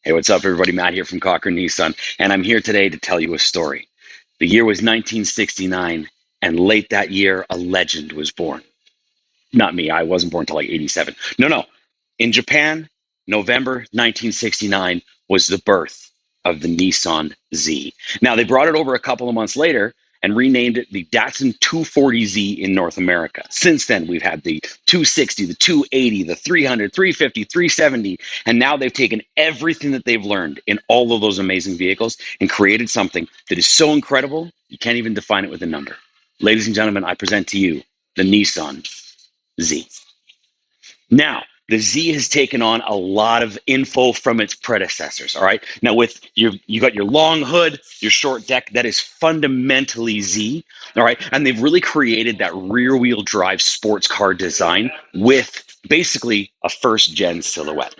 Hey, what's up, everybody? Matt here from Cochrane Nissan, and I'm here today to tell you a story. The year was 1969, and late that year, a legend was born. Not me, I wasn't born until like 87. No. In Japan, November 1969 was the birth of the Nissan Z. Now, they brought it over a couple of months later and renamed it the Datsun 240Z in North America. Since then, we've had the 260, the 280, the 300, 350, 370, and now they've taken everything that they've learned in all of those amazing vehicles and created something that is so incredible, you can't even define it with a number. Ladies and gentlemen, I present to you the Nissan Z. Now, the Z has taken on a lot of info from its predecessors. All right. Now, with you got your long hood, your short deck, that is fundamentally Z. All right. And they've really created that rear wheel drive sports car design with basically a first gen silhouette.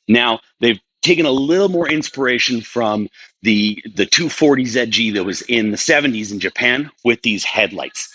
Now, they've taken a little more inspiration from the 240 ZG that was in the 70s in Japan with these headlights.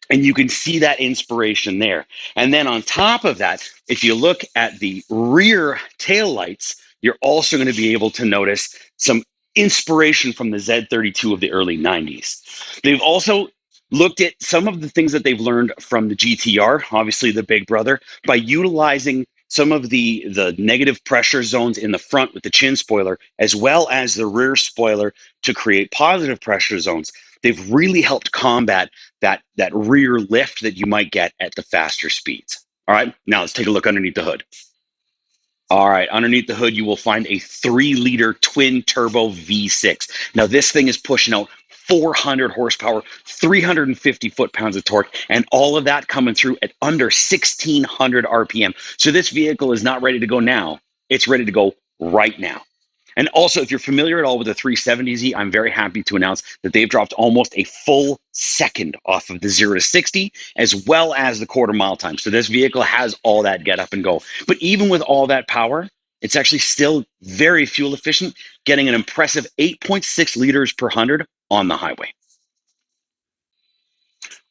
And you can see that inspiration there. And then on top of that, if you look at the rear taillights, you're also going to be able to notice some inspiration from the Z32 of the early 90s. They've also looked at some of the things that they've learned from the GTR, obviously the big brother, by utilizing some of the negative pressure zones in the front with the chin spoiler, as well as the rear spoiler to create positive pressure zones. They've really helped combat that rear lift that you might get at the faster speeds. All right, now let's take a look underneath the hood. All right, underneath the hood, you will find a 3-liter twin turbo V6. Now, this thing is pushing out 400 horsepower, 350 foot-pounds of torque, and all of that coming through at under 1,600 RPM. So this vehicle is not ready to go now. It's ready to go right now. And also, if you're familiar at all with the 370Z, I'm very happy to announce that they've dropped almost a full second off of the 0 to 60, as well as the quarter-mile time. So this vehicle has all that get up and go. But even with all that power, it's actually still very fuel efficient, getting an impressive 8.6 liters per 100 on the highway.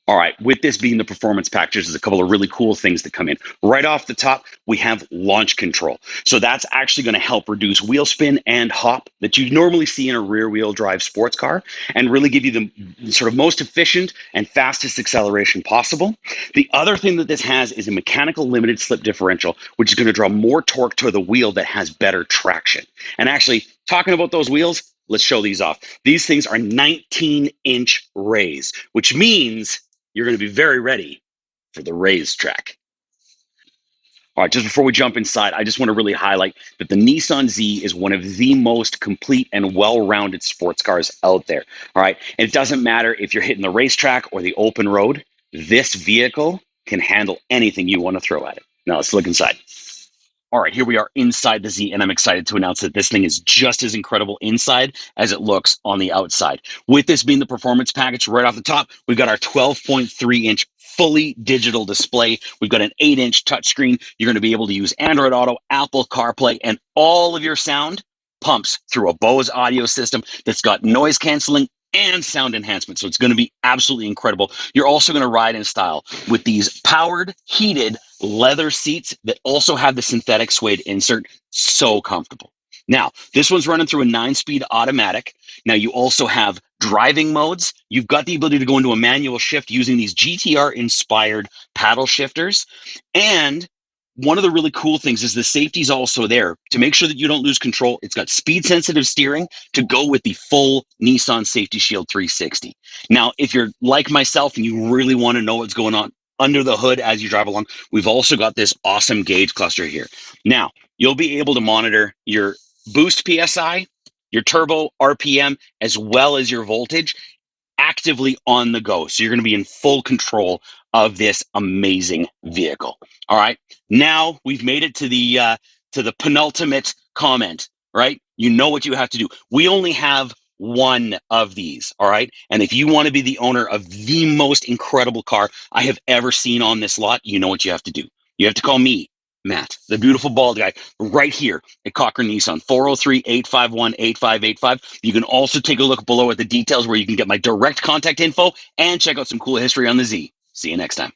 All right, with this being the performance package, there's a couple of really cool things that come in. Right off the top, we have launch control. So that's actually going to help reduce wheel spin and hop that you normally see in a rear wheel drive sports car and really give you the sort of most efficient and fastest acceleration possible. The other thing that this has is a mechanical limited slip differential, which is going to draw more torque to the wheel that has better traction. And actually, talking about those wheels, let's show these off. These things are 19-inch rays, which means you're going to be very ready for the racetrack. All right, just before we jump inside, I just want to really highlight that the Nissan Z is one of the most complete and well-rounded sports cars out there. All right, and it doesn't matter if you're hitting the racetrack or the open road, this vehicle can handle anything you want to throw at it. Now let's look inside. All right, here we are inside the Z, and I'm excited to announce that this thing is just as incredible inside as it looks on the outside. With this being the performance package, right off the top, we've got our 12.3-inch fully digital display. We've got an 8-inch touchscreen. You're going to be able to use Android Auto, Apple CarPlay, and all of your sound pumps through a Bose audio system that's got noise canceling and sound enhancement. So it's going to be absolutely incredible. You're also going to ride in style with these powered, heated leather seats that also have the synthetic suede insert. So comfortable. Now, this one's running through a 9-speed automatic. Now, you also have driving modes. You've got the ability to go into a manual shift using these GTR-inspired paddle shifters. And one of the really cool things is the safety's also there to make sure that you don't lose control. It's got speed-sensitive steering to go with the full Nissan Safety Shield 360. Now, if you're like myself and you really want to know what's going on under the hood as you drive along, we've also got this awesome gauge cluster here. Now, you'll be able to monitor your boost PSI, your turbo RPM, as well as your voltage actively on the go. So you're going to be in full control of this amazing vehicle. All right. Now we've made it to the penultimate comment, right? You know what you have to do. We only have one of these. All right. And if you want to be the owner of the most incredible car I have ever seen on this lot, you know what you have to do. You have to call me, Matt, the beautiful bald guy, right here at Cochrane Nissan, 403-851-8585. You can also take a look below at the details where you can get my direct contact info and check out some cool history on the Z. See you next time.